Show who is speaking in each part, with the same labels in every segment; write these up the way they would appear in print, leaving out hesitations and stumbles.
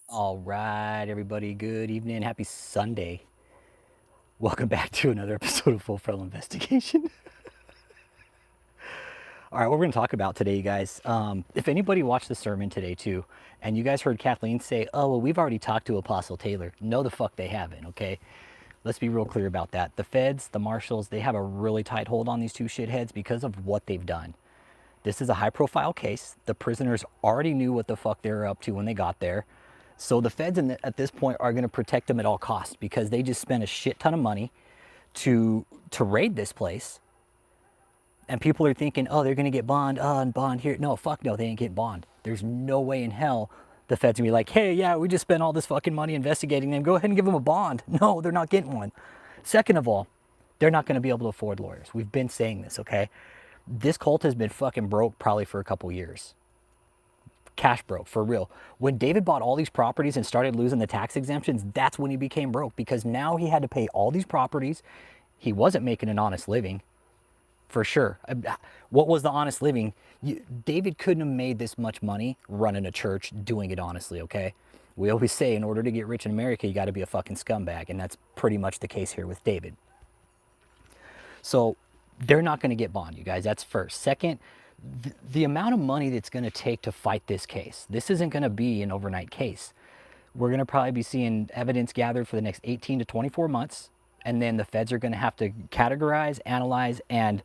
Speaker 1: All right, everybody. Good evening. Happy Sunday. Welcome back to another episode of Frontal Investigation. All right, what we're going to talk about today, you guys. If anybody watched the sermon today, too, and you guys heard Kathleen say, oh, well, we've already talked to Apostle Taylor. No, the fuck they haven't, okay? Let's be real clear about that. The feds, the marshals, they have a really tight hold on these two shitheads because of what they've done. This is a high profile case. The prisoners already knew what the fuck they were up to when they got there. So the feds at this point are going to protect them at all costs because they just spent a shit ton of money to raid this place. And people are thinking, oh, they're going to get bond, and bond here. No, fuck no, they ain't getting bond. There's no way in hell the feds going to be like, hey, yeah, we just spent all this fucking money investigating them. Go ahead and give them a bond. No, they're not getting one. Second of all, they're not going to be able to afford lawyers. We've been saying this, okay? This cult has been fucking broke probably for a couple years. Cash broke, for real. When David bought all these properties and started losing the tax exemptions, that's when he became broke because now he had to pay all these properties. He wasn't making an honest living, for sure. What was the honest living? David couldn't have made this much money running a church doing it honestly, okay? We always say in order to get rich in America, you got to be a fucking scumbag, and that's pretty much the case here with David. So they're not going to get bond, you guys. That's first. Second, the amount of money that's going to take to fight this case, this isn't going to be an overnight case. We're going to probably be seeing evidence gathered for the next 18 to 24 months. And then the feds are going to have to categorize, analyze, and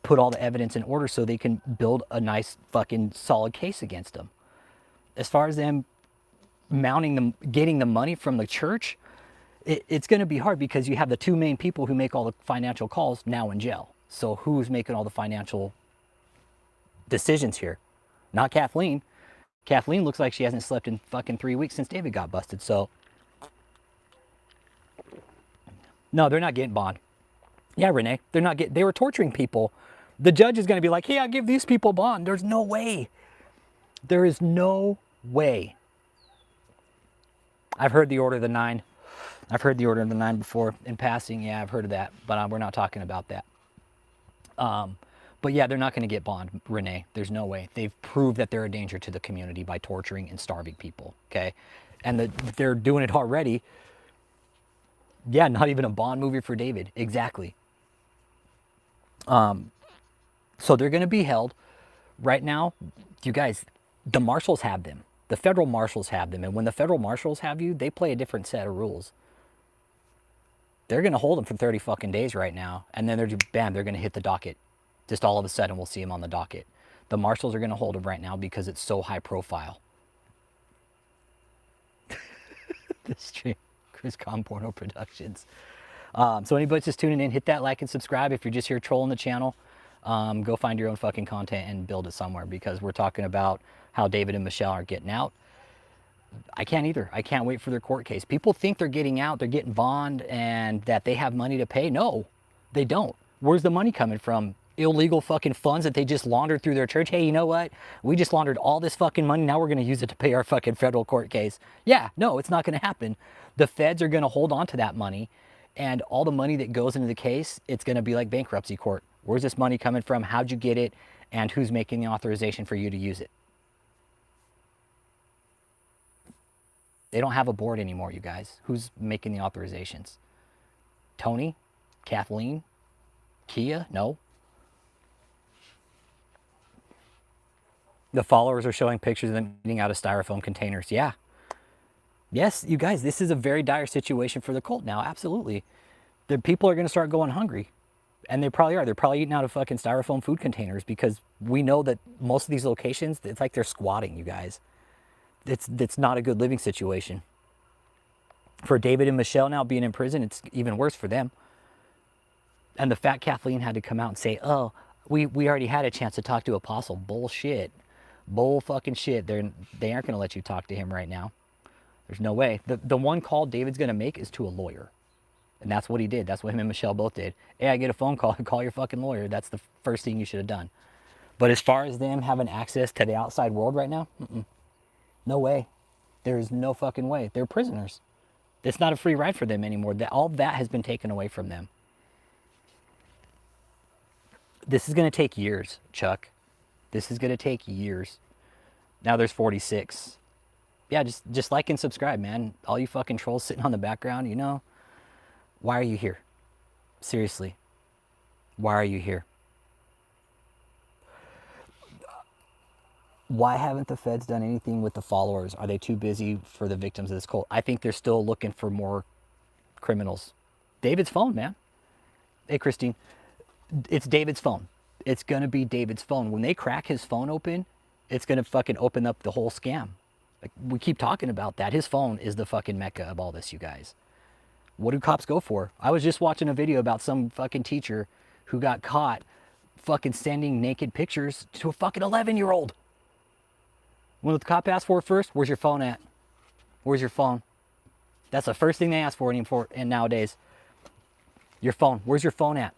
Speaker 1: put all the evidence in order so they can build a nice fucking solid case against them. As far as them mounting them, getting the money from the church, it's going to be hard because you have the two main people who make all the financial calls now in jail. So who's making all the financial decisions here? Not Kathleen. Kathleen looks like she hasn't slept in fucking 3 weeks since David got busted. So no, they're not getting bond. Yeah, Renee, they're not getting. They were torturing people. The judge is going to be like, "Hey, I'll give these people bond." There's no way. There is no way. I've heard the order of the nine. I've heard the order of the nine before in passing. Yeah, I've heard of that, but we're not talking about that. But yeah, they're not going to get bond, Renee. There's no way. They've proved that they're a danger to the community by torturing and starving people, okay? And they're doing it already. Yeah, not even a Bond movie for David. Exactly. So they're going to be held. Right now, you guys, the marshals have them. The federal marshals have them. And when the federal marshals have you, they play a different set of rules. They're going to hold them for 30 fucking days right now. And then they're just, bam, they're going to hit the docket. Just all of a sudden, we'll see him on the docket. The marshals are going to hold him right now because it's so high profile. This stream, Chris Com Porno Productions. So anybody just tuning in, hit that like and subscribe. If you're just here trolling the channel, go find your own fucking content and build it somewhere because we're talking about how David and Michelle are getting out. I can't either. I can't wait for their court case. People think they're getting out, they're getting bond, and that they have money to pay. No, they don't. Where's the money coming from? Illegal fucking funds that they just laundered through their church. Hey, you know what? We just laundered all this fucking money. Now we're going to use it to pay our fucking federal court case. Yeah, no, it's not going to happen. The feds are going to hold on to that money, and all the money that goes into the case, it's going to be like bankruptcy court. Where's this money coming from? How'd you get it? And who's making the authorization for you to use it? They don't have a board anymore, you guys. Who's making the authorizations? Tony? Kathleen? Kia? No. The followers are showing pictures of them eating out of styrofoam containers. Yeah. Yes, you guys, this is a very dire situation for the cult now. Absolutely. The people are going to start going hungry. And they probably are. They're probably eating out of fucking styrofoam food containers because we know that most of these locations, it's like they're squatting, you guys. It's not a good living situation. For David and Michelle now being in prison, it's even worse for them. And the fact Kathleen had to come out and say, oh, we already had a chance to talk to Apostle. Bullshit. Bull fucking shit. They aren't going to let you talk to him right now. There's no way. The one call David's going to make is to a lawyer. And that's what he did. That's what him and Michelle both did. Hey, I get a phone call. Call your fucking lawyer. That's the first thing you should have done. But as far as them having access to the outside world right now, no way. There's no fucking way. They're prisoners. It's not a free ride for them anymore. All that has been taken away from them. This is going to take years, Chuck. This is going to take years. Now there's 46. Yeah, just like and subscribe, man. All you fucking trolls sitting on the background, you know, why are you here? Seriously, why are you here? Why haven't the feds done anything with the followers? Are they too busy for the victims of this cult? I think they're still looking for more criminals. David's phone, man. Hey, Christine, it's David's phone. It's gonna be David's phone. When they crack his phone open, it's gonna fucking open up the whole scam. Like, we keep talking about that. His phone is the fucking mecca of all this, you guys. What do cops go for? I was just watching a video about some fucking teacher who got caught fucking sending naked pictures to a fucking 11-year-old. When the cop asked for it first, where's your phone at? Where's your phone? That's the first thing they ask for anymore and nowadays. Your phone. Where's your phone at?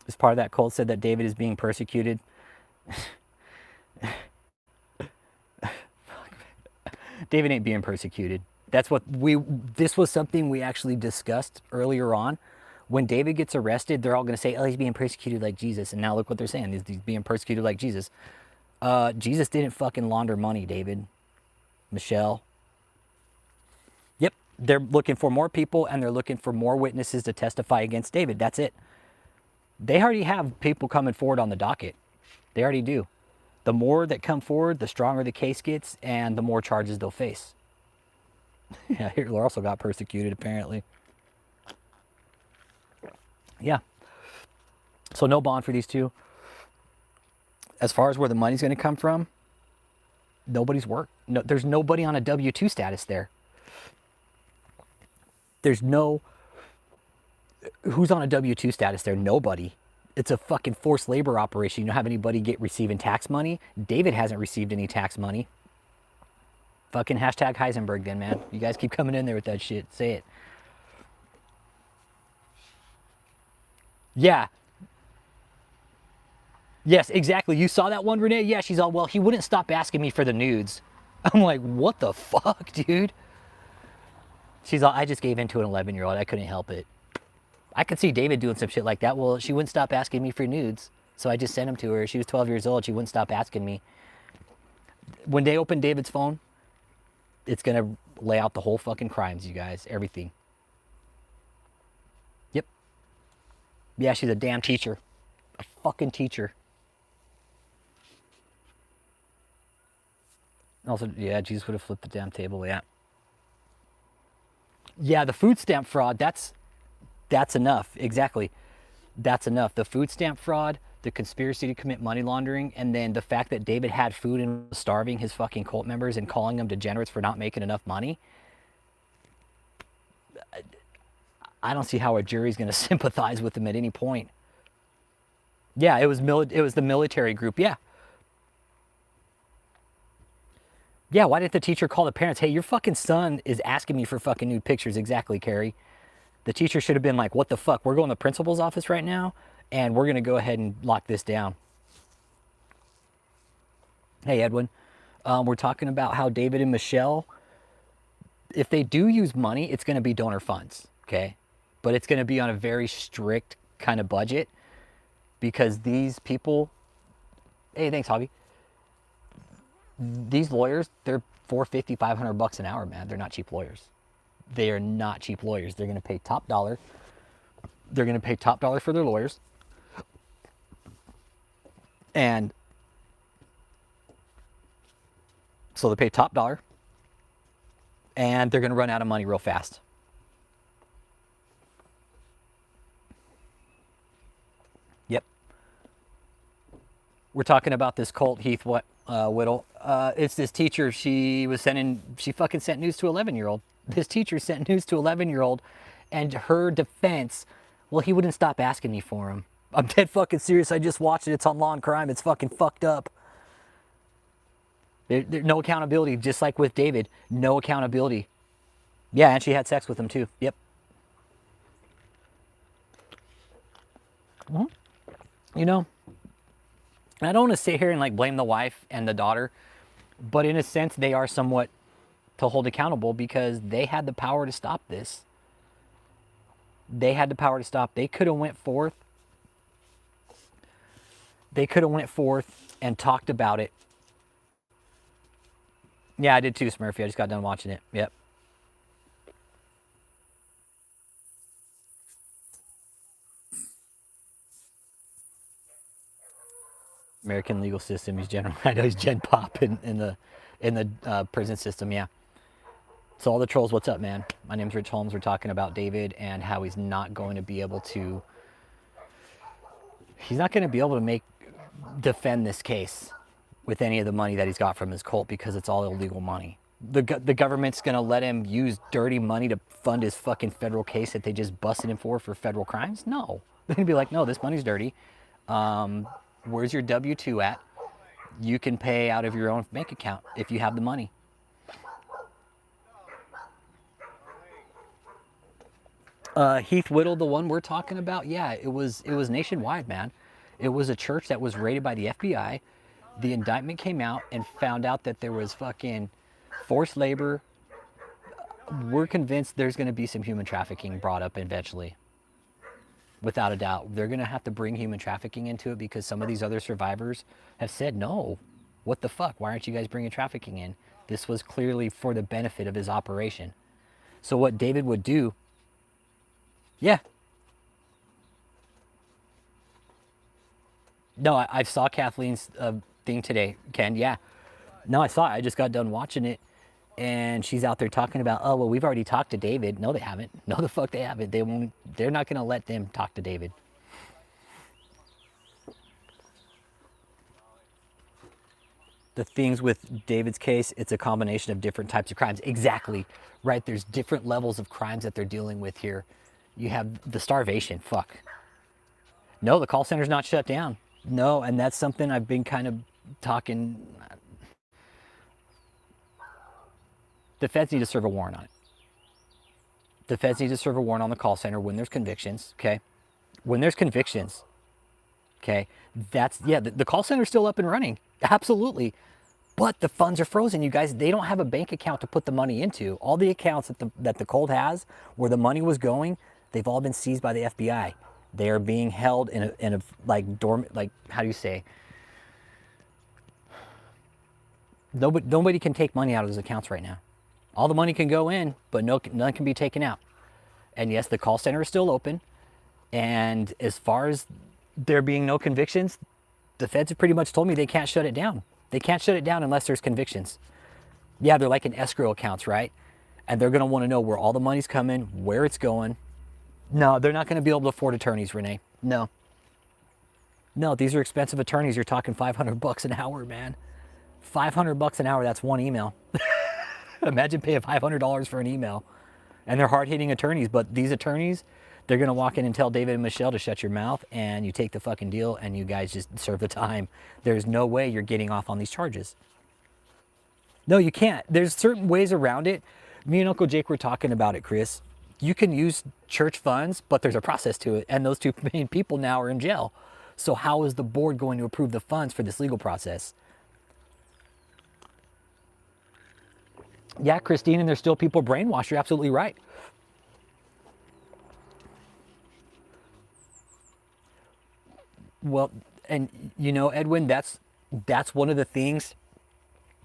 Speaker 1: This part of that cult said that David is being persecuted. David ain't being persecuted. That's what this was something we actually discussed earlier on. When David gets arrested, they're all going to say, oh, he's being persecuted like Jesus. And now look what they're saying. He's being persecuted like Jesus. Jesus didn't fucking launder money, David. Michelle. Yep. They're looking for more people and they're looking for more witnesses to testify against David. That's it. They already have people coming forward on the docket. They already do. The more that come forward, the stronger the case gets and the more charges they'll face. Yeah, Hitler also got persecuted, apparently. Yeah. So no bond for these two. As far as where the money's going to come from, nobody's work. No, there's nobody on a W-2 status there. There's no... Who's on a W-2 status there? Nobody. It's a fucking forced labor operation. You don't have anybody receiving tax money. David hasn't received any tax money. Fucking hashtag Heisenberg then, man. You guys keep coming in there with that shit. Say it. Yeah. Yes, exactly. You saw that one, Renee? Yeah, she's all, well, he wouldn't stop asking me for the nudes. I'm like, what the fuck, dude? She's all, I just gave in to an 11-year-old. I couldn't help it. I could see David doing some shit like that. Well, she wouldn't stop asking me for nudes. So I just sent them to her. She was 12 years old. She wouldn't stop asking me. When they open David's phone, it's going to lay out the whole fucking crimes, you guys. Everything. Yep. Yeah, she's a damn teacher. A fucking teacher. Also, yeah, Jesus would have flipped the damn table, yeah. Yeah, the food stamp fraud, that's enough. Exactly. That's enough. The food stamp fraud, the conspiracy to commit money laundering, and then the fact that David had food and was starving his fucking cult members and calling them degenerates for not making enough money. I don't see how a jury's going to sympathize with him at any point. Yeah, it was the military group, yeah. Yeah, why didn't the teacher call the parents? Hey, your fucking son is asking me for fucking nude pictures. Exactly, Carrie. The teacher should have been like, what the fuck? We're going to the principal's office right now, and we're going to go ahead and lock this down. Hey, Edwin. We're talking about how David and Michelle, if they do use money, it's going to be donor funds, okay? But it's going to be on a very strict kind of budget because these people... Hey, thanks, Hobby. These lawyers, they're $450, $500 an hour, man. They're not cheap lawyers. They are not cheap lawyers. They're going to pay top dollar. They're going to pay top dollar for their lawyers. And so they pay top dollar. And they're going to run out of money real fast. Yep. We're talking about this cult, Heath Whittle. It's this teacher. She fucking sent news to 11-year-old. This teacher sent news to 11-year-old, and her defense, well, he wouldn't stop asking me for him. I'm dead fucking serious. I just watched it. It's on Law and Crime. It's fucking fucked up. There's no accountability, just like with David. No accountability. Yeah, and she had sex with him too. Yep. Mm-hmm. You know, and I don't want to sit here and like blame the wife and the daughter, but in a sense, they are somewhat to hold accountable because they had the power to stop this. They had the power to stop. They could have went forth. They could have went forth and talked about it Yeah, I did too, Smurfy. I just got done watching it. Yep. American legal system. He's general. I know he's Gen Pop in the prison system. Yeah. So all the trolls, what's up, man? My name's Rich Holmes. We're talking about David and how he's not going to be able to. He's not going to be able to defend this case with any of the money that he's got from his cult because it's all illegal money. The government's going to let him use dirty money to fund his fucking federal case that they just busted him for federal crimes? No. They're going to be like, no, this money's dirty. Where's your W-2 at? You can pay out of your own bank account if you have the money. Heath Whittle, the one we're talking about, yeah, it was nationwide, man. It was a church that was raided by the FBI. The indictment came out and found out that there was fucking forced labor. We're convinced there's going to be some human trafficking brought up eventually. Without a doubt. They're going to have to bring human trafficking into it because some of these other survivors have said, no, what the fuck? Why aren't you guys bringing trafficking in? This was clearly for the benefit of his operation. So what David would do, yeah. No, I saw Kathleen's thing today, Ken. Yeah. No, I saw it. I just got done watching it. And she's out there talking about, oh, well, we've already talked to David. No, they haven't. No, the fuck they haven't. They won't. They're not going to let them talk to David. The things with David's case, it's a combination of different types of crimes. Exactly. Right. There's different levels of crimes that they're dealing with here. You have the starvation. Fuck. No, the call center's not shut down. No, and that's something I've been kind of talking. The feds need to serve a warrant on it. The feds need to serve a warrant on the call center when there's convictions, okay? When there's convictions, okay? That's, yeah, the call center's still up and running. Absolutely. But the funds are frozen, you guys. They don't have a bank account to put the money into. All the accounts that the Cold has, where the money was going, they've all been seized by the FBI. They are being held in a like dormant, like, how do you say? Nobody can take money out of those accounts right now. All the money can go in, but none can be taken out. And yes, the call center is still open. And as far as there being no convictions, the feds have pretty much told me they can't shut it down. They can't shut it down unless there's convictions. Yeah, they're like in escrow accounts, right? And they're going to want to know where all the money's coming, where it's going. No, they're not going to be able to afford attorneys, Renee. No. No, these are expensive attorneys. You're talking $500 an hour, man. $500 an hour, that's one email. Imagine paying $500 for an email. And they're hard-hitting attorneys, but these attorneys, they're going to walk in and tell David and Michelle to shut your mouth, and you take the fucking deal, and you guys just serve the time. There's no way you're getting off on these charges. No, you can't. There's certain ways around it. Me and Uncle Jake were talking about it, Chris. You can use church funds, but there's a process to it, and those two main people now are in jail. So how is the board going to approve the funds for this legal process? Yeah, Christine, and there's still people brainwashed. You're absolutely right. Well, and you know, Edwin, that's one of the things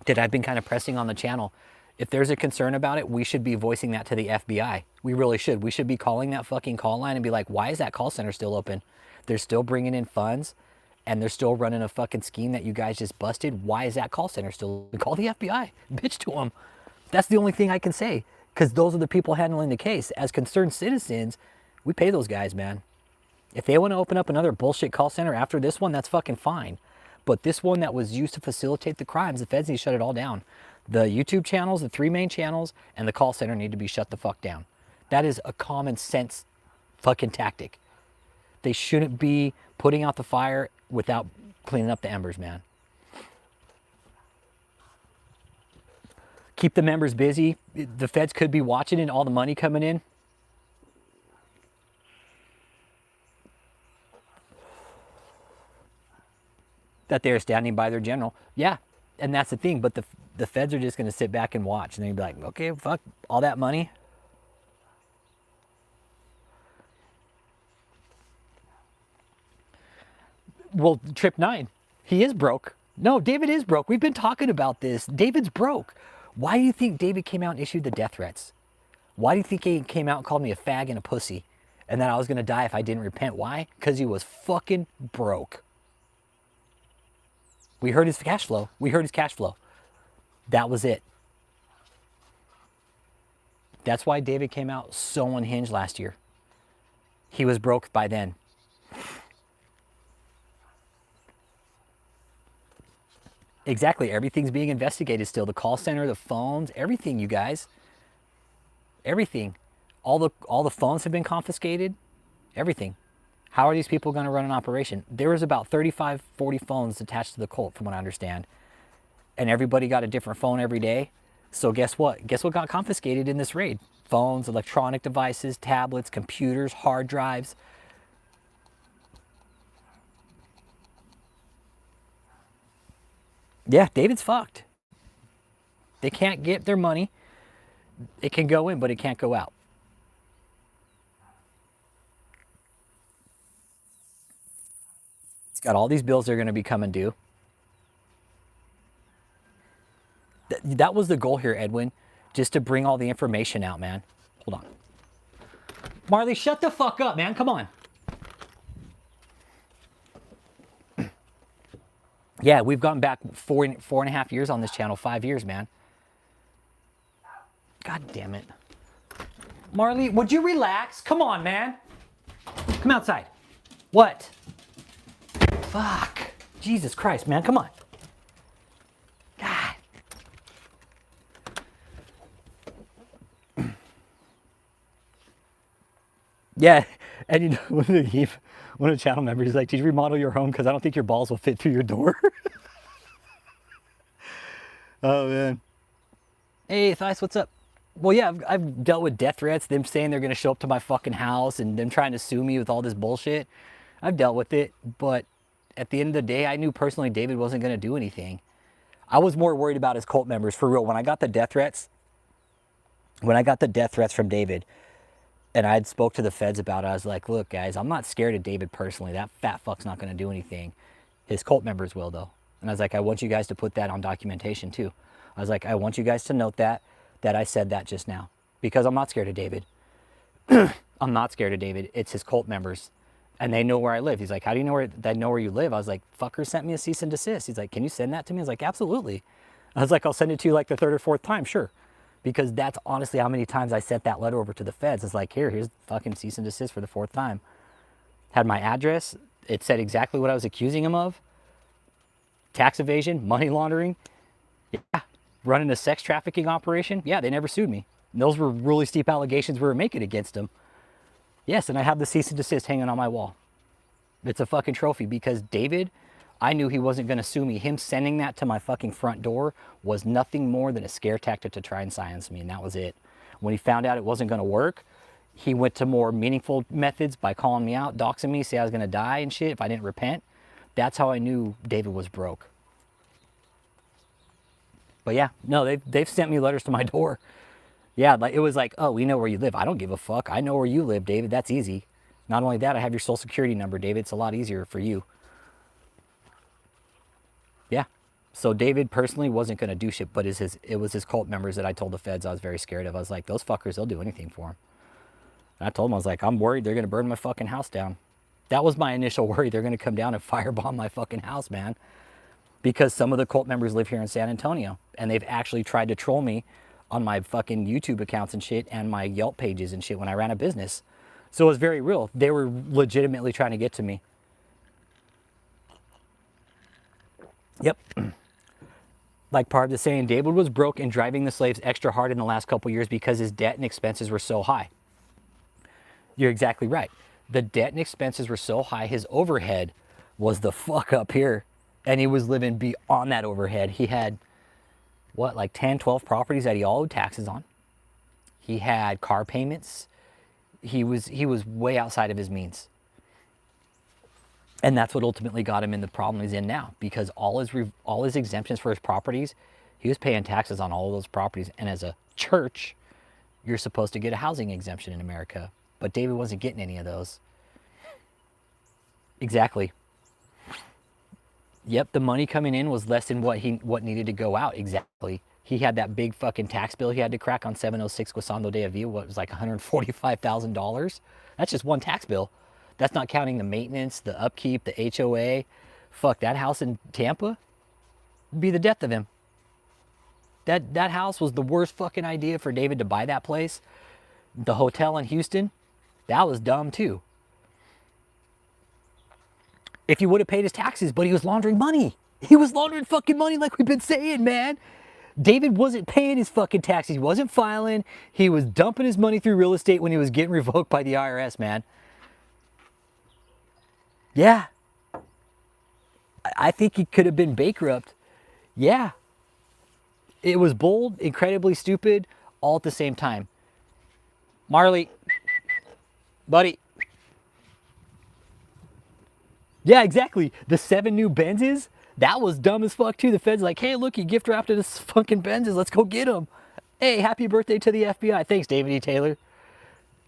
Speaker 1: that I've been kind of pressing on the channel. If there's a concern about it, we should be voicing that to the FBI. We really should. We should be calling that fucking call line and be like, why is that call center still open? They're still bringing in funds and they're still running a fucking scheme that you guys just busted. Why is that call center still open? Call the FBI. Bitch to them. That's the only thing I can say, because those are the people handling the case. As concerned citizens, we pay those guys, man. If they want to open up another bullshit call center after this one, that's fucking fine. But this one that was used to facilitate the crimes, the feds need to shut it all down. The YouTube channels, the 3 main channels, and the call center need to be shut the fuck down. That is a common sense fucking tactic. They shouldn't be putting out the fire without cleaning up the embers, man. Keep the members busy. The feds could be watching and all the money coming in. That they're standing by their general. Yeah, and that's the thing. But the feds are just going to sit back and watch. And they'd be like, okay, fuck, all that money. Well, Trip 9, he is broke. No, David is broke. We've been talking about this. David's broke. Why do you think David came out and issued the death threats? Why do you think he came out and called me a fag and a pussy? And that I was going to die if I didn't repent? Why? Because he was fucking broke. We heard his cash flow. We heard his cash flow. That was it. That's why David came out so unhinged last year. He was broke by then. Exactly. Everything's being investigated still. The call center, the phones, everything, you guys. Everything. All the phones have been confiscated. Everything. How are these people going to run an operation? There was about 35, 40 phones attached to the cult, from what I understand. And everybody got a different phone every day. So guess what? Guess what got confiscated in this raid? Phones, electronic devices, tablets, computers, hard drives. Yeah, David's fucked. They can't get their money. It can go in, but it can't go out. He's got all these bills that are going to be coming due. That was the goal here, Edwin, just to bring all the information out, man. Hold on. Marley, shut the fuck up, man. Come on. Yeah, we've gone back four and a half years on this channel, 5 years, man. God damn it. Marley, would you relax? Come on, man. Come outside. What? Fuck. Jesus Christ, man. Come on. God. Yeah, and you know, one of the channel members is like, did you remodel your home? Because I don't think your balls will fit through your door. Oh, man. Hey, Thice, what's up? Well, yeah, I've dealt with death threats, them saying they're going to show up to my fucking house and them trying to sue me with all this bullshit. I've dealt with it, but at the end of the day, I knew personally David wasn't going to do anything. I was more worried about his cult members, for real. When I got the death threats from David, and I had spoke to the feds about it, I was like, look, guys, I'm not scared of David personally. That fat fuck's not going to do anything. His cult members will, though. And I was like, I want you guys to put that on documentation, too. I was like, I want you guys to note that I said that just now. Because I'm not scared of David. I'm not scared of David. It's his cult members. And they know where I live. He's like, how do you know where you live? I was like, fucker sent me a cease and desist. He's like, can you send that to me? I was like, absolutely. I was like, I'll send it to you like the third or fourth time, sure. Because that's honestly how many times I sent that letter over to the feds. It's like, here's fucking cease and desist for the fourth time. Had my address. It said exactly what I was accusing him of. Tax evasion, money laundering. Yeah. Running a sex trafficking operation. Yeah, they never sued me. And those were really steep allegations we were making against him. Yes, and I have the cease and desist hanging on my wall. It's a fucking trophy because David, I knew he wasn't going to sue me. Him sending that to my fucking front door was nothing more than a scare tactic to try and silence me, and that was it. When he found out it wasn't going to work, he went to more meaningful methods by calling me out, doxing me, say I was going to die and shit if I didn't repent. That's how I knew David was broke. But yeah, no, they've sent me letters to my door. Yeah, like it was like, oh, we know where you live. I don't give a fuck. I know where you live, David. That's easy. Not only that, I have your social security number, David. It's a lot easier for you. Yeah. So David personally wasn't going to do shit, but it was his cult members that I told the feds I was very scared of. I was like, those fuckers, they'll do anything for him. And I told him, I was like, I'm worried they're going to burn my fucking house down. That was my initial worry. They're going to come down and firebomb my fucking house, man. Because some of the cult members live here in San Antonio. And they've actually tried to troll me on my fucking YouTube accounts and shit and my Yelp pages and shit when I ran a business. So it was very real. They were legitimately trying to get to me. Yep. Like part of the saying, David was broke and driving the slaves extra hard in the last couple years because his debt and expenses were so high. You're exactly right. The debt and expenses were so high, his overhead was the fuck up here. And he was living beyond that overhead. He had, what, like 10, 12 properties that he all owed taxes on. He had car payments. He was way outside of his means. And that's what ultimately got him in the problem he's in now. Because all his exemptions for his properties, he was paying taxes on all of those properties. And as a church, you're supposed to get a housing exemption in America. But David wasn't getting any of those. Exactly. Yep, the money coming in was less than what needed to go out. Exactly. He had that big fucking tax bill he had to crack on 706 Guasando de Avila. What was like $145,000? That's just one tax bill. That's not counting the maintenance, the upkeep, the HOA. Fuck, that house in Tampa would be the death of him. That house was the worst fucking idea for David to buy that place. The hotel in Houston, that was dumb too. If he would have paid his taxes, but he was laundering money. He was laundering fucking money like we've been saying, man. David wasn't paying his fucking taxes. He wasn't filing. He was dumping his money through real estate when he was getting revoked by the IRS, man. Yeah. I think he could have been bankrupt. Yeah. It was bold, incredibly stupid, all at the same time. Marley, buddy. Yeah, exactly. The 7 new Benzes, that was dumb as fuck too. The Fed's like, hey, look, you gift wrapped us fucking Benzes. Let's go get them. Hey, happy birthday to the FBI. Thanks, David E. Taylor.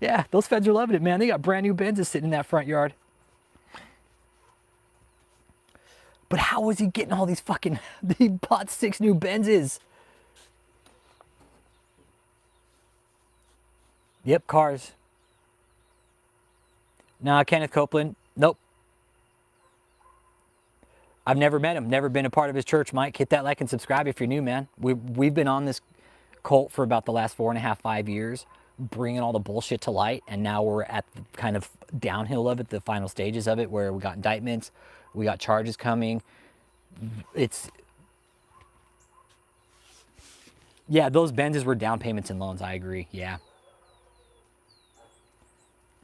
Speaker 1: Yeah, those Feds are loving it, man. They got brand new Benzes sitting in that front yard. But how was he getting all these fucking... He bought 6 new Benzes. Yep, cars. Nah, Kenneth Copeland. Nope. I've never met him. Never been a part of his church, Mike. Hit that like and subscribe if you're new, man. We've been on this cult for about the last 4.5, 5 years, bringing all the bullshit to light. And now we're at the kind of downhill of it, the final stages of it, where we got indictments, we got charges coming. Yeah, those Benzes were down payments and loans. I agree. Yeah.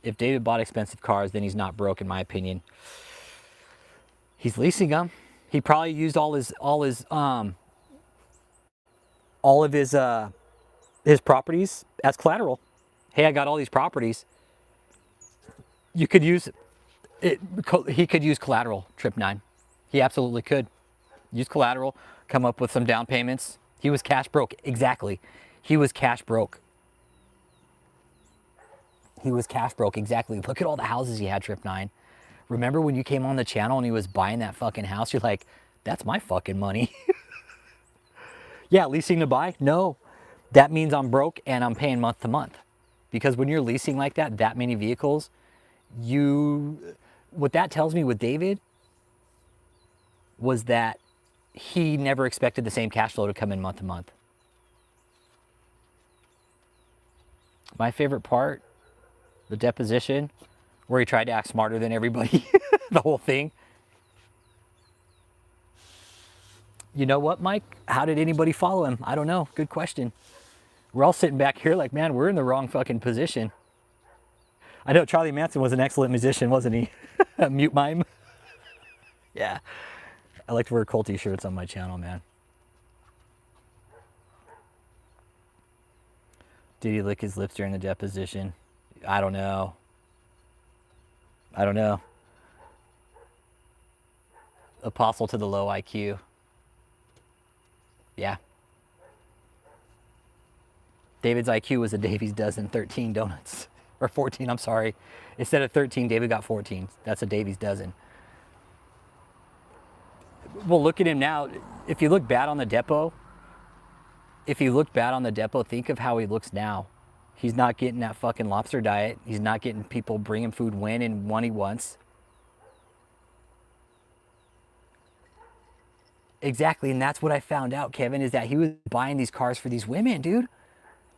Speaker 1: If David bought expensive cars, then he's not broke, in my opinion. He's leasing them. He probably used all of his properties as collateral. Hey, I got all these properties. You could use it. He could use collateral, Trip 9. He absolutely could use collateral, come up with some down payments. He was cash broke. Exactly. He was cash broke. He was cash broke. Exactly. Look at all the houses he had, Trip 9. Remember when you came on the channel and he was buying that fucking house? You're like, that's my fucking money. Yeah, leasing to buy? No. That means I'm broke and I'm paying month to month. Because when you're leasing like that many vehicles, what that tells me with David was that he never expected the same cash flow to come in month to month. My favorite part, the deposition, where he tried to act smarter than everybody, the whole thing. You know what, Mike? How did anybody follow him? I don't know. Good question. We're all sitting back here like, man, we're in the wrong fucking position. I know Charlie Manson was an excellent musician, wasn't he? A mute mime. Yeah. I like to wear cool t-shirts on my channel, man. Did he lick his lips during the deposition? I don't know. I don't know. Apostle to the low IQ. Yeah. David's IQ was a Davies dozen, 13 donuts. Or 14, I'm sorry. Instead of 13, David got 14. That's a Davies dozen. Well, look at him now. If you look bad on the depot, think of how he looks now. He's not getting that fucking lobster diet. He's not getting people bring him food when and when he wants. Exactly, and that's what I found out, Kevin, is that he was buying these cars for these women, dude.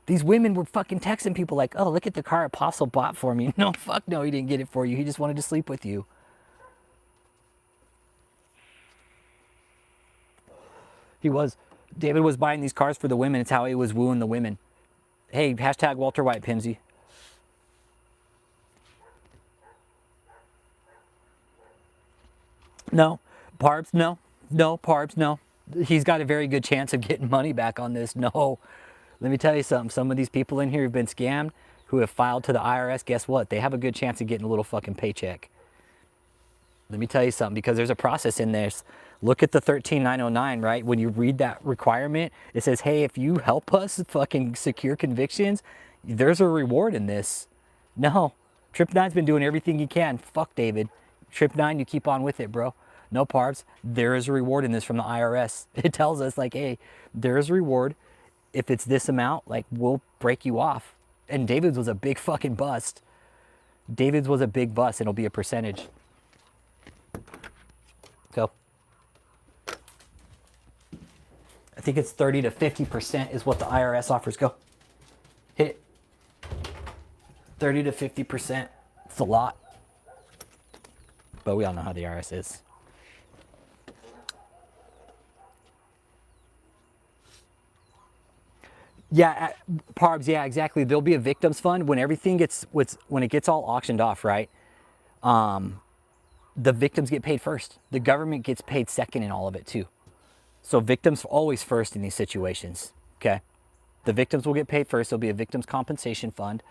Speaker 1: These women were fucking texting people like, oh, look at the car Apostle bought for me. No, fuck no, he didn't get it for you. He just wanted to sleep with you. David was buying these cars for the women. It's how he was wooing the women. Hey, hashtag Walter White, Pimsy. No. Parbs, no. No, Parbs, no. He's got a very good chance of getting money back on this. No. Let me tell you something. Some of these people in here who've been scammed, who have filed to the IRS, guess what? They have a good chance of getting a little fucking paycheck. Let me tell you something, because there's a process in this. Look at the 13909, right? When you read that requirement, it says, hey, if you help us fucking secure convictions, there's a reward in this. No. Trip 9's been doing everything he can. Fuck David. Trip 9, you keep on with it, bro. No, Parbs. There is a reward in this from the IRS. It tells us, like, hey, there is a reward. if it's this amount, like, we'll break you off. And David's was a big fucking bust. David's was a big bust. It'll be a percentage. Go. I think it's 30 to 50% is what the IRS offers. Go. Hit it. 30 to 50%. It's a lot. But we all know how the IRS is. Yeah, Parbs, yeah, exactly. There'll be a victims fund when everything gets, when it gets all auctioned off, right? The victims get paid first. The government gets paid second in all of it too. So victims always first in these situations, okay? The victims will get paid first. There'll be a victims compensation fund,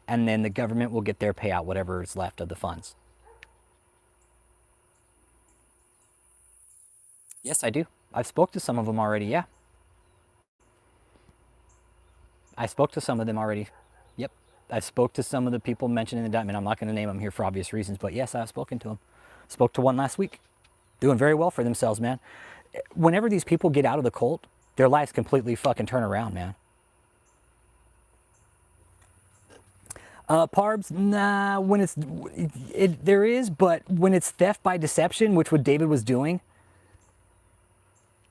Speaker 1: and then the government will get their payout, whatever is left of the funds. Yes, I do. I've spoke to some of them already, yeah. I spoke to some of them already. Yep. I spoke to some of the people mentioned in the indictment. I'm not going to name them here for obvious reasons, but yes, I've spoken to them. Spoke to one last week. Doing very well for themselves, man. Whenever these people get out of the cult, their lives completely fucking turn around, man. Parbs, nah, when it's, there is, but when it's theft by deception, which what David was doing,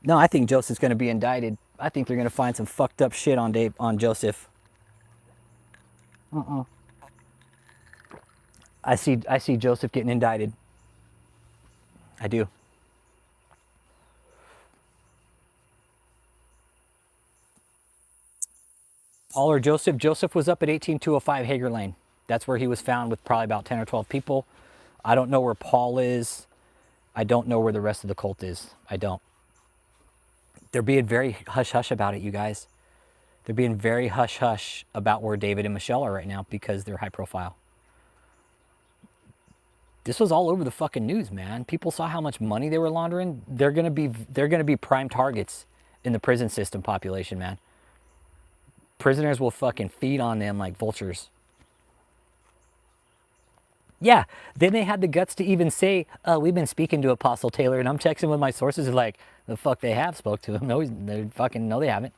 Speaker 1: no, I think Joseph's going to be indicted. I think they're going to find some fucked up shit on Joseph. I see Joseph getting indicted. I do. Paul or Joseph? Joseph was up at 18205 Hager Lane. That's where he was found with probably about 10 or 12 people. I don't know where Paul is. I don't know where the rest of the cult is. I don't. They're being very hush-hush about it, you guys. They're being very hush-hush about where David and Michelle are right now because they're high profile. This was all over the fucking news, man. People saw how much money they were laundering. They're gonna be prime targets in the prison system population, man. Prisoners will fucking feed on them like vultures. Yeah, then they had the guts to even say, "Oh, we've been speaking to Apostle Taylor," and I'm texting with my sources, like, the fuck they have spoke to him. No, they fucking, no, they haven't.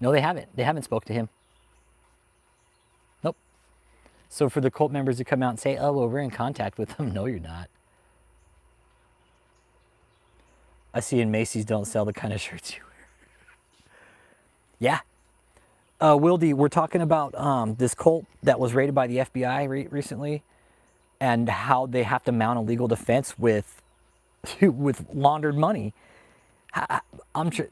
Speaker 1: No, they haven't. They haven't spoke to him. Nope. So for the cult members to come out and say, "Oh, well, we're in contact with them," no, you're not. I see in Macy's don't sell the kind of shirts you wear. Yeah. Wildy, we're talking about this cult that was raided by the FBI recently, and how they have to mount a legal defense with with laundered money. I'm sure.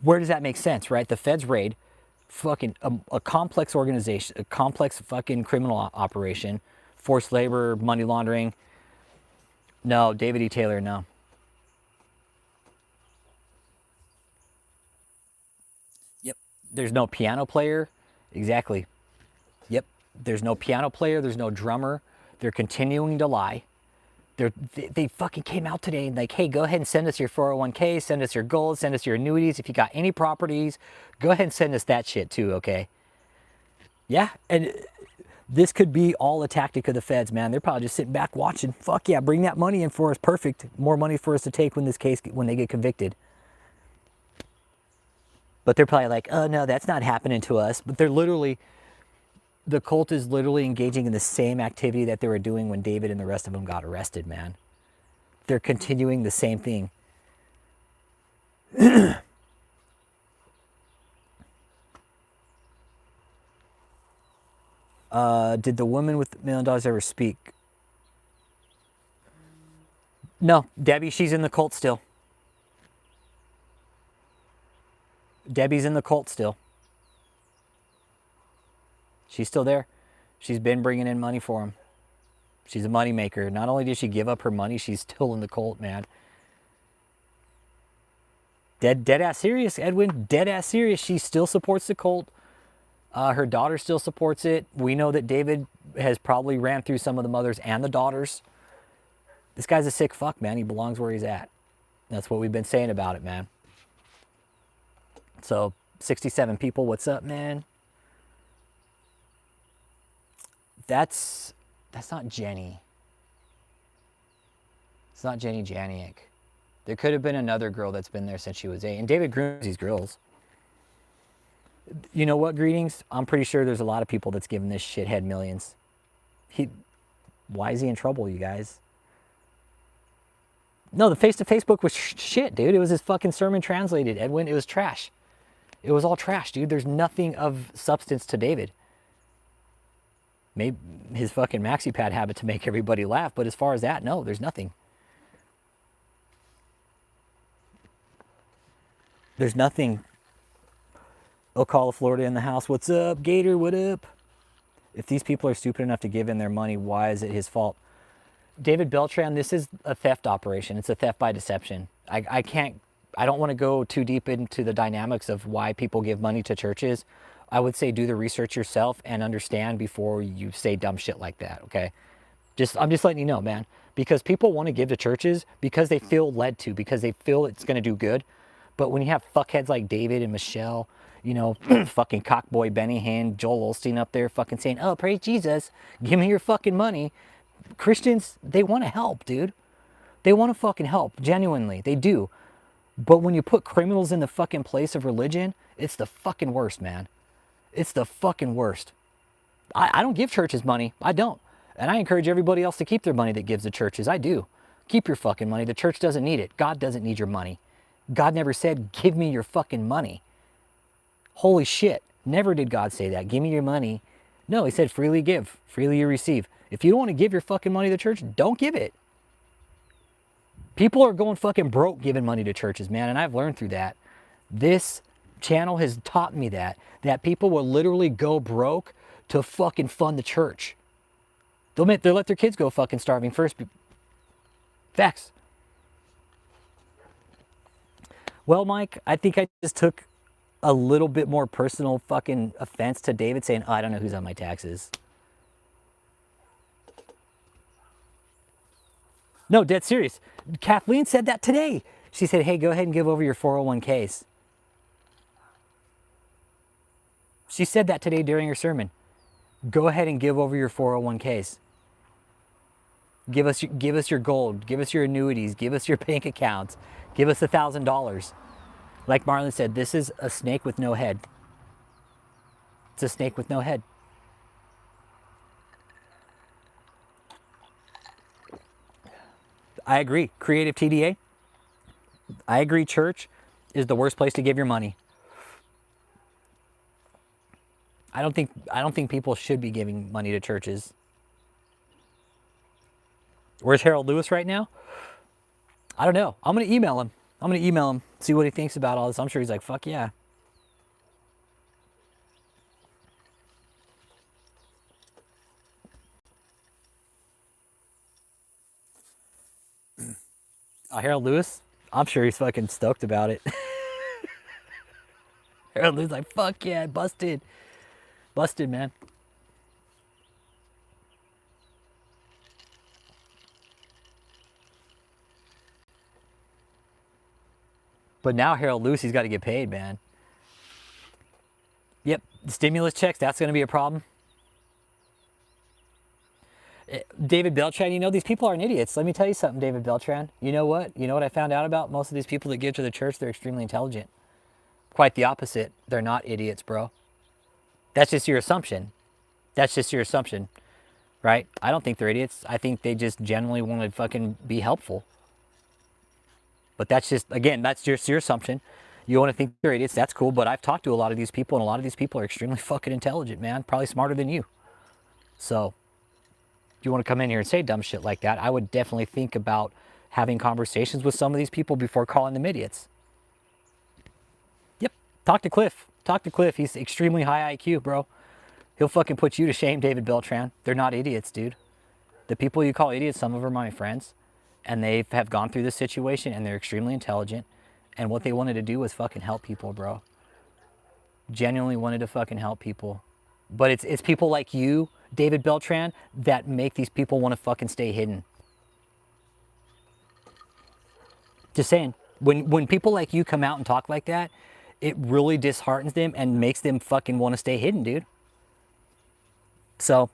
Speaker 1: Where does that make sense, right? The feds raid, fucking a complex organization, a complex fucking criminal operation, forced labor, money laundering. No, David E. Taylor, no. Yep. There's no piano player. Exactly. Yep. There's no piano player. There's no drummer. They're continuing to lie. They fucking came out today and like, hey, go ahead and send us your 401k, send us your gold, send us your annuities. If you got any properties, go ahead and send us that shit too, okay? Yeah, and this could be all a tactic of the feds, man. They're probably just sitting back watching. Fuck yeah, bring that money in for us. Perfect. More money for us to take when when they get convicted. But they're probably like, oh no, that's not happening to us. But they're literally, the cult is literally engaging in the same activity that they were doing when David and the rest of them got arrested, man. They're continuing the same thing. Did the woman with $1 million ever speak? No, Debbie, she's in the cult still. Debbie's in the cult still. She's still there. She's been bringing in money for him. She's a money maker. Not only did she give up her money, she's still in the cult, man. Dead ass serious, Edwin. Dead ass serious. She still supports the cult. Her daughter still supports it. We know that David has probably ran through some of the mothers and the daughters. This guy's a sick fuck, man. He belongs where he's at. That's what we've been saying about it, man. So, 67 people, what's up, man? That's not Jenny. It's not Jenny Janiak. There could have been another girl that's been there since she was 8. And David grooms these girls. You know what, Greetings? I'm pretty sure there's a lot of people that's giving this shithead millions. Why is he in trouble, you guys? No, the face-to-face book was shit, dude. It was his fucking sermon translated, Edwin. It was trash. It was all trash, dude. There's nothing of substance to David. Maybe his fucking maxi pad habit to make everybody laugh, but as far as that, no, there's nothing. There's nothing. Ocala, Florida in the house. What's up, Gator? What up? If these people are stupid enough to give in their money, why is it his fault? David Beltran, this is a theft operation. It's a theft by deception. I don't want to go too deep into the dynamics of why people give money to churches. I would say do the research yourself and understand before you say dumb shit like that, okay? I'm just letting you know, man. Because people want to give to churches because they feel led to, because they feel it's going to do good. But when you have fuckheads like David and Michelle, you know, fucking cockboy Benny Hinn, Joel Osteen up there fucking saying, oh, praise Jesus, give me your fucking money. Christians, they want to help, dude. They want to fucking help, genuinely. They do. But when you put criminals in the fucking place of religion, it's the fucking worst, man. It's the fucking worst. I don't give churches money. I don't. And I encourage everybody else to keep their money that gives to churches. I do. Keep your fucking money. The church doesn't need it. God doesn't need your money. God never said, give me your fucking money. Holy shit. Never did God say that. Give me your money. No, he said freely give, freely you receive. If you don't want to give your fucking money to the church, don't give it. People are going fucking broke giving money to churches, man, and I've learned through that. This channel has taught me that people will literally go broke to fucking fund the church. They'll let their kids go fucking starving first. Facts. Well, Mike, I think I just took a little bit more personal fucking offense to David saying, oh, I don't know who's on my taxes. No, dead serious. Kathleen said that today. She said, hey, go ahead and give over your 401ks. She said that today during her sermon. Go ahead and give over your 401ks. Give us your gold. Give us your annuities. Give us your bank accounts. Give us $1,000. Like Marlon said, this is a snake with no head. It's a snake with no head. I agree. Creative TDA. I agree. Church is the worst place to give your money. I don't think people should be giving money to churches. Where's Harold Lewis right now? I don't know. I'm going to email him. See what he thinks about all this. I'm sure he's like, fuck yeah. Harold Lewis? I'm sure he's fucking stoked about it. Harold Lewis like, fuck yeah, busted. Busted, man. But now Harold Lewis, he's got to get paid, man. Yep, stimulus checks, that's going to be a problem. David Beltran, you know, these people aren't idiots. Let me tell you something, David Beltran. You know what? You know what I found out about most of these people that give to the church? They're extremely intelligent. Quite the opposite. They're not idiots, bro. That's just your assumption. That's just your assumption, right? I don't think they're idiots. I think they just generally want to fucking be helpful. But that's just, again, that's just your assumption. You want to think they're idiots, that's cool. But I've talked to a lot of these people, and a lot of these people are extremely fucking intelligent, man. Probably smarter than you. So if you want to come in here and say dumb shit like that, I would definitely think about having conversations with some of these people before calling them idiots. Yep. Talk to Cliff. Talk to Cliff. He's extremely high IQ, bro. He'll fucking put you to shame, David Beltran. They're not idiots, dude. The people you call idiots, some of them are my friends, and they have gone through this situation, and they're extremely intelligent, and what they wanted to do was fucking help people, bro. Genuinely wanted to fucking help people. But it's people like you, David Beltran, that make these people want to fucking stay hidden. Just saying. When people like you come out and talk like that, it really disheartens them and makes them fucking want to stay hidden, dude. So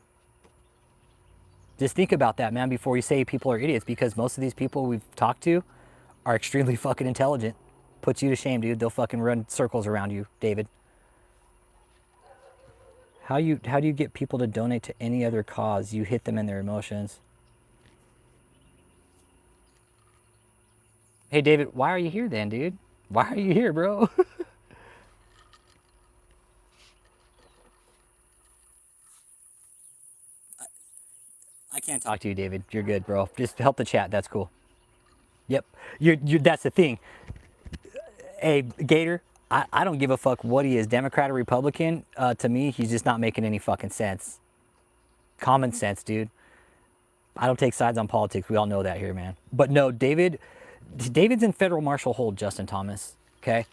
Speaker 1: just think about that, man, before you say people are idiots, because most of these people we've talked to are extremely fucking intelligent. Puts you to shame, dude. They'll fucking run circles around you, David. How do you get people to donate to any other cause? You hit them in their emotions. Hey, David, why are you here then, dude? Why are you here, bro? I can't talk to you, David. You're good, bro. Just help the chat. That's cool. Yep. That's the thing. Hey, Gator, I don't give a fuck what he is, Democrat or Republican. To me, he's just not making any fucking sense. Common sense, dude. I don't take sides on politics. We all know that here, man. But no, David's in federal marshal hold, Justin Thomas. Okay.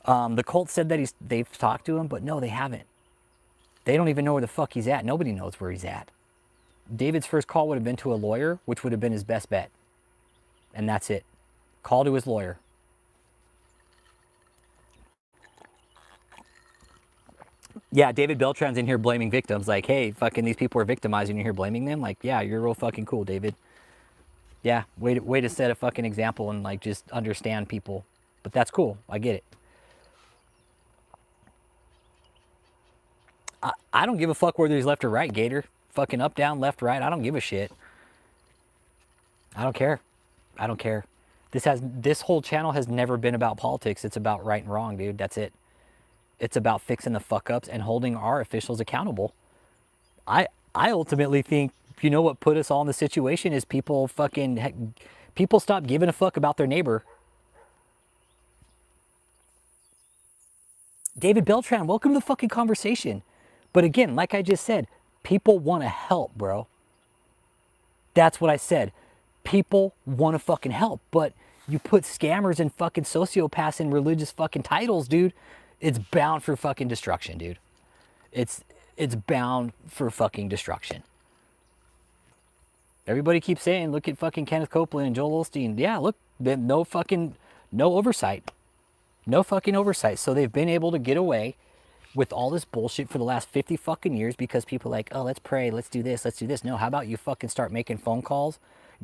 Speaker 1: The cult said that they've talked to him, but no, they haven't. They don't even know where the fuck he's at. Nobody knows where he's at. David's first call would have been to a lawyer, which would have been his best bet. And that's it. Call to his lawyer. Yeah, David Beltran's in here blaming victims. Like, hey, fucking these people are victimized and you're here blaming them. Like, yeah, you're real fucking cool, David. Yeah, way to set a fucking example and like just understand people. But that's cool. I get it. I don't give a fuck whether he's left or right, Gator. Fucking up, down, left, right. I don't give a shit. I don't care. I don't care. This whole channel has never been about politics. It's about right and wrong, dude. That's it. It's about fixing the fuck ups and holding our officials accountable. I ultimately think, you know what put us all in the situation is people stop giving a fuck about their neighbor. David Beltran, welcome to the fucking conversation. But again, like I just said, people want to help, bro. That's what I said. People want to fucking help, but you put scammers and fucking sociopaths in religious fucking titles, dude. It's bound for fucking destruction, dude. It's bound for fucking destruction. Everybody keeps saying, look at fucking Kenneth Copeland and Joel Osteen. Yeah, look, no oversight. No fucking oversight. So they've been able to get away with all this bullshit for the last 50 fucking years because people are like, oh, let's pray, let's do this, let's do this. No, how about you fucking start making phone calls,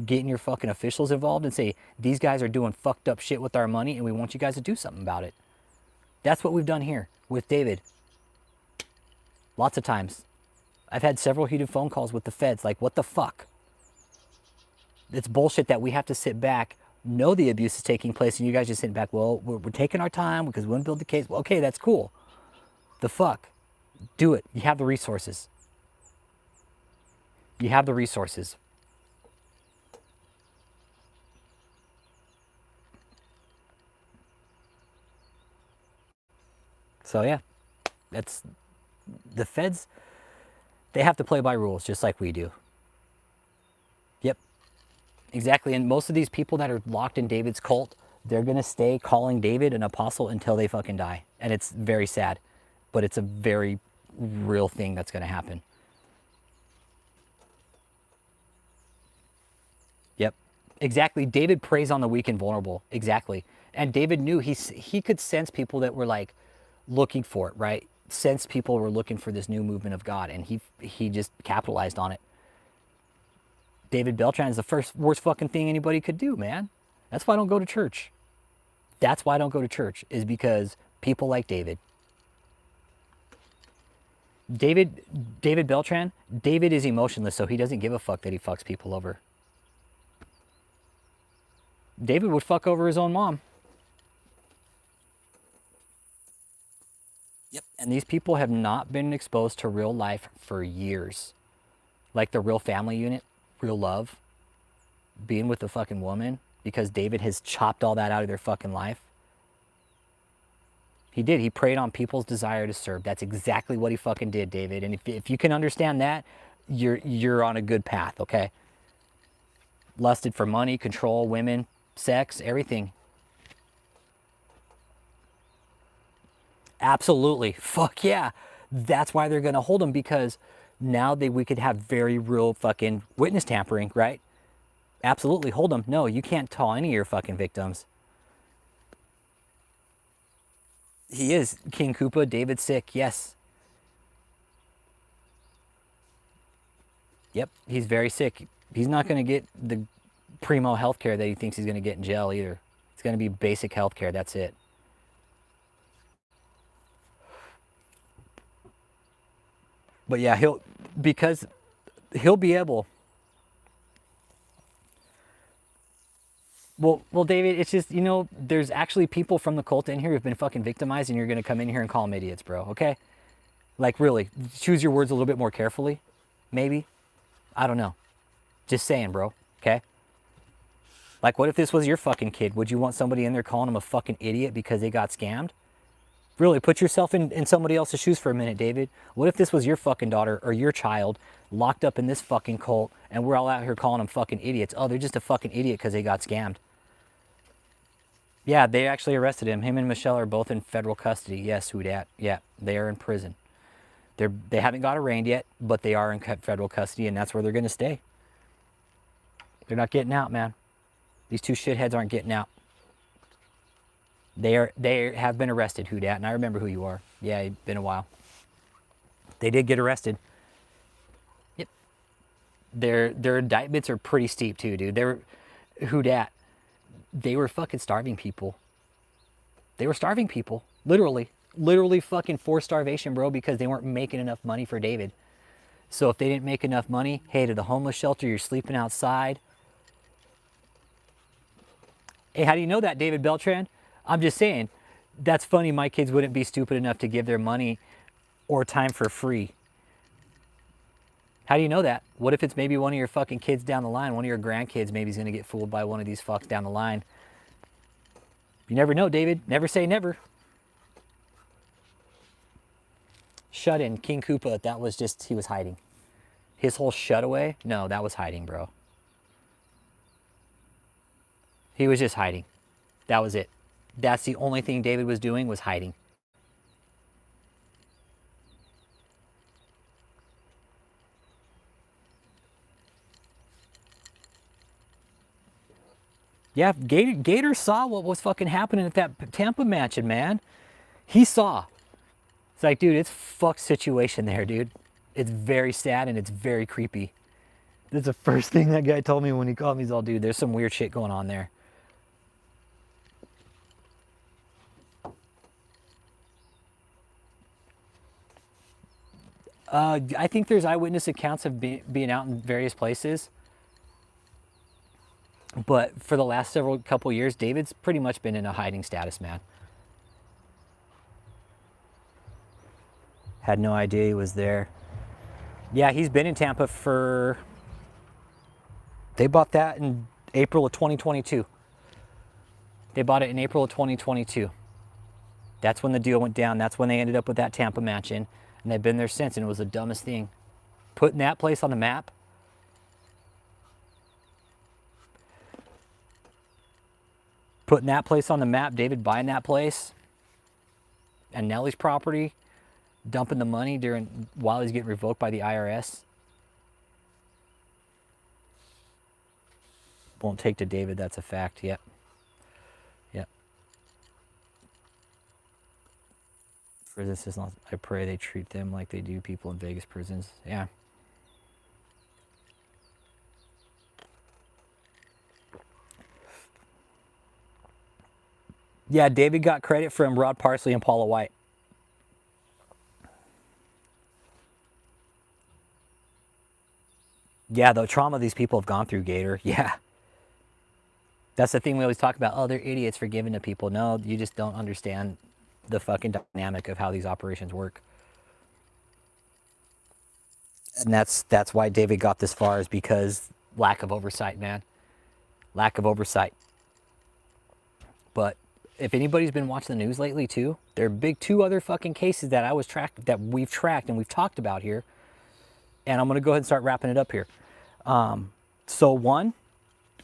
Speaker 1: getting your fucking officials involved and say, these guys are doing fucked up shit with our money and we want you guys to do something about it. That's what we've done here with David. Lots of times. I've had several heated phone calls with the feds like, what the fuck? It's bullshit that we have to sit back, know the abuse is taking place, and you guys just sit back, well, we're taking our time because we want to build the case. Well, okay, that's cool. The fuck? Do it. You have the resources. You have the resources. So yeah, that's the feds. They have to play by rules just like we do. Yep, exactly. And most of these people that are locked in David's cult, they're going to stay calling David an apostle until they fucking die. And it's very sad, but it's a very real thing that's going to happen. Yep, exactly. David preys on the weak and vulnerable. Exactly. And David knew he could sense people that were like looking for it, right? Sense people were looking for this new movement of God, and he just capitalized on it. David Beltran is the worst fucking thing anybody could do, man. That's why I don't go to church. That's why I don't go to church, is because people like David. David Beltran, David is emotionless, so he doesn't give a fuck that he fucks people over. David would fuck over his own mom. Yep. And these people have not been exposed to real life for years. Like the real family unit, real love, being with a fucking woman, because David has chopped all that out of their fucking life. He did. He preyed on people's desire to serve. That's exactly what he fucking did, David. And if you can understand that, you're on a good path, okay? Lusted for money, control, women, sex, everything. Absolutely. Fuck yeah. That's why they're going to hold him, because now we could have very real fucking witness tampering, right? Absolutely. Hold him. No, you can't tell any of your fucking victims. He is King Koopa, David sick. Yes. Yep. He's very sick. He's not going to get the primo healthcare that he thinks he's going to get in jail either. going to be basic health care. That's it. But yeah, because he'll be able. Well, David, it's just, there's actually people from the cult in here who've been fucking victimized, and you're going to come in here and call them idiots, bro, okay? Like, really, choose your words a little bit more carefully, maybe. I don't know. Just saying, bro, okay? Like, what if this was your fucking kid? Would you want somebody in there calling them a fucking idiot because they got scammed? Really, put yourself in somebody else's shoes for a minute, David. What if this was your fucking daughter or your child locked up in this fucking cult, and we're all out here calling them fucking idiots? Oh, they're just a fucking idiot because they got scammed. Yeah, they actually arrested him. Him and Michelle are both in federal custody. Yes, who dat? Yeah, they are in prison. They haven't got arraigned yet, but they are in federal custody, and that's where they're going to stay. They're not getting out, man. These two shitheads aren't getting out. They have been arrested, who dat? And I remember who you are. Yeah, it's been a while. They did get arrested. Yep. Their indictments are pretty steep too, dude. Who dat? They were fucking starving people. They were starving people. Literally fucking forced starvation, bro, because they weren't making enough money for David. So if they didn't make enough money, hey, to the homeless shelter, you're sleeping outside. Hey, how do you know that, David Beltran? I'm just saying, that's funny. My kids wouldn't be stupid enough to give their money or time for free. How do you know that? What if it's maybe one of your fucking kids down the line? One of your grandkids maybe is going to get fooled by one of these fucks down the line. You never know, David. Never say never. Shut in. King Koopa, that was just, he was hiding. His whole shut away? No, that was hiding, bro. He was just hiding. That was it. That's the only thing David was doing, was hiding. Yeah, Gator saw what was fucking happening at that Tampa mansion, man. He saw. It's like, dude, it's a fucked situation there, dude. It's very sad and it's very creepy. That's the first thing that guy told me when he called me. He's all, dude, there's some weird shit going on there. I think there's eyewitness accounts of being out in various places. But for the last couple years, David's pretty much been in a hiding status, man. Had no idea he was there. Yeah, he's been in Tampa for... They bought that in April of 2022. They bought it in April of 2022. That's when the deal went down. That's when they ended up with that Tampa mansion. And they've been there since, and it was the dumbest thing. Putting that place on the map. Putting that place on the map, David buying that place. And Nellie's property. Dumping the money while he's getting revoked by the IRS. Won't take to David, that's a fact. Yep. Yep. For this is not, I pray they treat them like they do people in Vegas prisons. Yeah. Yeah, David got credit from Rod Parsley and Paula White. Yeah, the trauma these people have gone through, Gator. Yeah. That's the thing we always talk about. Oh, they're idiots for giving to people. No, you just don't understand the fucking dynamic of how these operations work. And that's why David got this far, is because lack of oversight, man. Lack of oversight. But if anybody's been watching the news lately too, there are two other fucking cases that we've tracked and we've talked about here. And I'm going to go ahead and start wrapping it up here. So one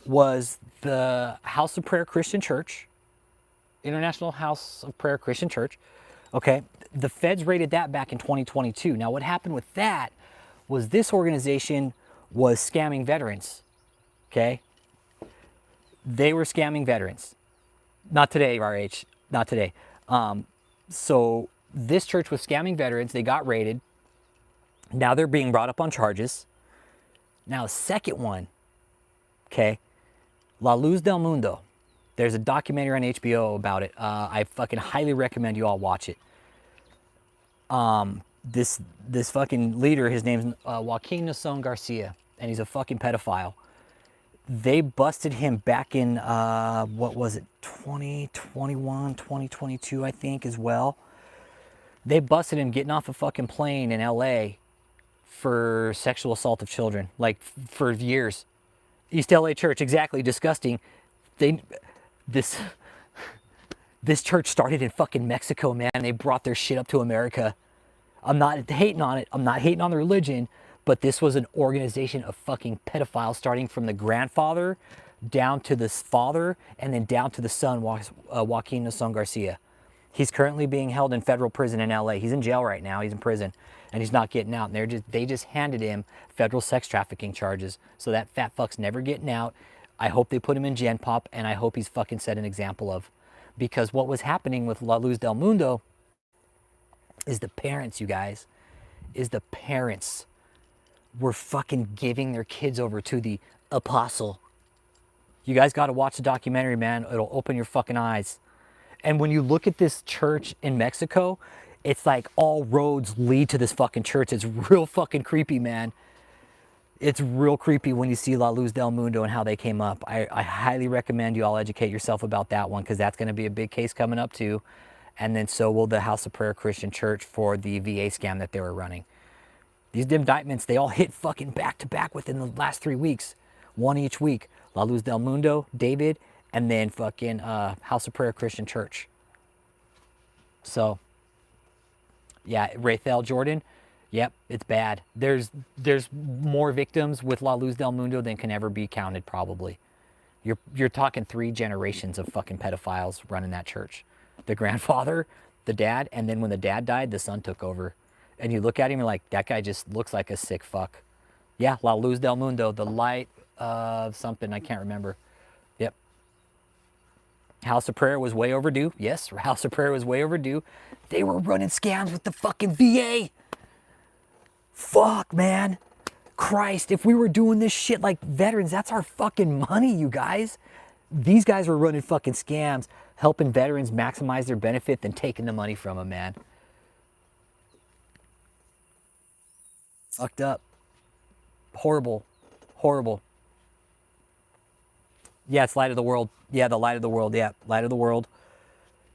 Speaker 1: was the House of Prayer Christian Church, International House of Prayer Christian Church. Okay, the feds raided that back in 2022. Now what happened with that was this organization was scamming veterans. Okay, they were scamming veterans. Not today, RH, not today. So this church was scamming veterans. They got raided. Now they're being brought up on charges. Now, second one, okay, La Luz del Mundo. There's a documentary on HBO about it. I fucking highly recommend you all watch it. This fucking leader, his name's Joaquin Nason Garcia, and he's a fucking pedophile. They busted him back in, what was it, 2021, 2022, I think, as well. They busted him getting off a fucking plane in LA for sexual assault of children, like for years. East LA church, exactly, disgusting. They, this, this church started in fucking Mexico, man. They brought their shit up to America. I'm not hating on it. I'm not hating on the religion, but this was an organization of fucking pedophiles, starting from the grandfather down to the father and then down to the son, Joaquin Nason Garcia. He's currently being held in federal prison in LA. He's in jail right now. He's in prison and he's not getting out. And they just handed him federal sex trafficking charges. So that fat fuck's never getting out. I hope they put him in Gen Pop, and I hope he's fucking set an example of. Because what was happening with La Luz del Mundo is the parents, you guys, is the parents were fucking giving their kids over to the apostle. You guys got to watch the documentary, man. It'll open your fucking eyes. And when you look at this church in Mexico, it's like all roads lead to this fucking church. It's real fucking creepy, man. It's real creepy when you see La Luz del Mundo and how they came up. I highly recommend you all educate yourself about that one, because that's going to be a big case coming up too. And then so will the House of Prayer Christian Church for the VA scam that they were running. These indictments, they all hit fucking back to back within the last 3 weeks. One each week. La Luz del Mundo, David, and then fucking House of Prayer Christian Church. So, yeah, Rafael Jordan, yep, it's bad. There's more victims with La Luz del Mundo than can ever be counted, probably. You're talking 3 generations of fucking pedophiles running that church. The grandfather, the dad, and then when the dad died, the son took over. And you look at him and like, that guy just looks like a sick fuck. Yeah, La Luz del Mundo, the light of something, I can't remember. Yep. House of Prayer was way overdue. Yes, House of Prayer was way overdue. They were running scams with the fucking VA. Fuck, man. Christ, if we were doing this shit like veterans, that's our fucking money, you guys. These guys were running fucking scams, helping veterans maximize their benefit, then taking the money from them, man. Fucked up. Horrible. Horrible. Yeah, it's Light of the World. Yeah, the Light of the World. Yeah, Light of the World.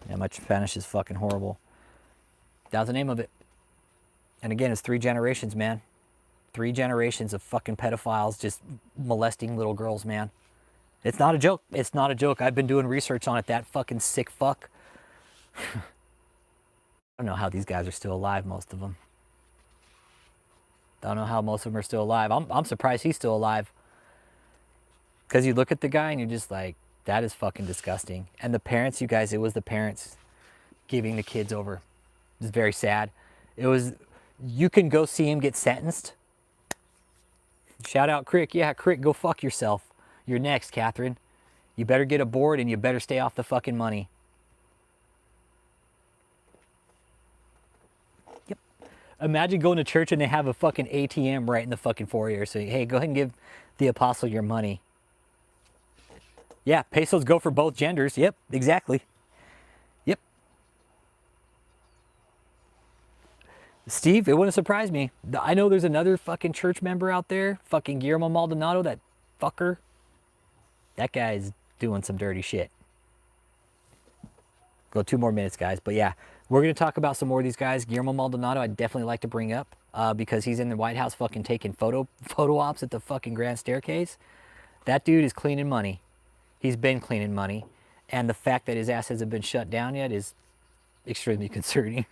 Speaker 1: Yeah, my Spanish is fucking horrible. That was the name of it. And again, it's 3 generations, man. 3 generations of fucking pedophiles just molesting little girls, man. It's not a joke. It's not a joke. I've been doing research on it. That fucking sick fuck. I don't know how these guys are still alive, most of them. Don't know how most of them are still alive. I'm surprised he's still alive. Because you look at the guy and you're just like, that is fucking disgusting. And the parents, you guys, it was the parents giving the kids over. It was very sad. It was, you can go see him get sentenced. Shout out Crick. Yeah, Crick, go fuck yourself. You're next, Catherine. You better get aboard and you better stay off the fucking money. Yep. Imagine going to church and they have a fucking ATM right in the fucking foyer. So, hey, go ahead and give the apostle your money. Yeah, pesos go for both genders. Yep, exactly. Yep. Steve, it wouldn't surprise me. I know there's another fucking church member out there, fucking Guillermo Maldonado, that fucker. That guy's doing some dirty shit. Go 2 more minutes, guys. But yeah, we're going to talk about some more of these guys. Guillermo Maldonado, I'd definitely like to bring up because he's in the White House fucking taking photo ops at the fucking Grand Staircase. That dude is cleaning money. He's been cleaning money. And the fact that his ass hasn't been shut down yet is extremely concerning.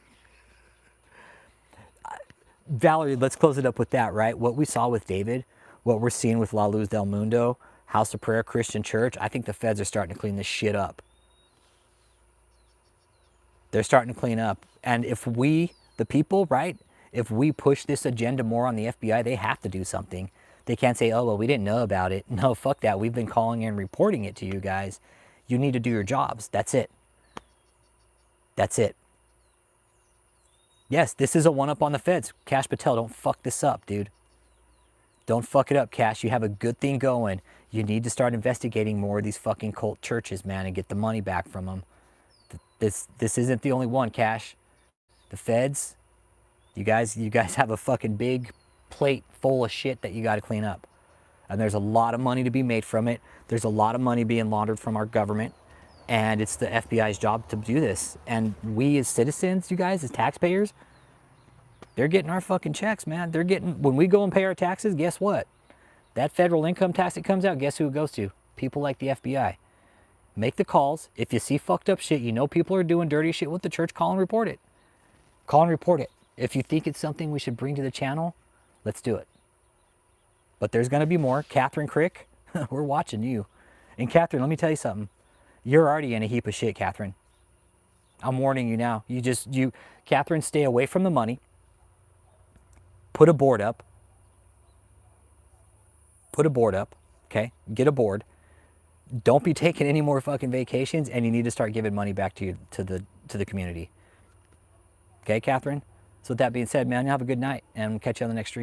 Speaker 1: Valerie, let's close it up with that, right? What we saw with David, what we're seeing with La Luz del Mundo, House of Prayer Christian Church, I think the feds are starting to clean this shit up. They're starting to clean up. And if we, the people, right, if we push this agenda more on the FBI, they have to do something. They can't say, oh, well, we didn't know about it. No, fuck that. We've been calling and reporting it to you guys. You need to do your jobs. That's it. That's it. Yes, this is a one-up on the feds. Cash Patel, don't fuck this up, dude. Don't fuck it up, Cash. You have a good thing going. You need to start investigating more of these fucking cult churches, man, and get the money back from them. This isn't the only one, Cash. The feds, you guys have a fucking big plate full of shit that you got to clean up. And there's a lot of money to be made from it. There's a lot of money being laundered from our government. And it's the FBI's job to do this. And we as citizens, you guys, as taxpayers, they're getting our fucking checks, man. They're getting, when we go and pay our taxes, guess what? That federal income tax that comes out, guess who it goes to? People like the FBI. Make the calls. If you see fucked up shit, you know people are doing dirty shit with the church, call and report it. Call and report it. If you think it's something we should bring to the channel, let's do it. But there's going to be more. Catherine Crick, we're watching you. And Catherine, let me tell you something. You're already in a heap of shit, Catherine. I'm warning you now. Catherine, stay away from the money. Put a board up. Put a board up, okay? Get a board. Don't be taking any more fucking vacations, and you need to start giving money back to the community. Okay, Catherine? So with that being said, man, you have a good night, and we'll catch you on the next stream.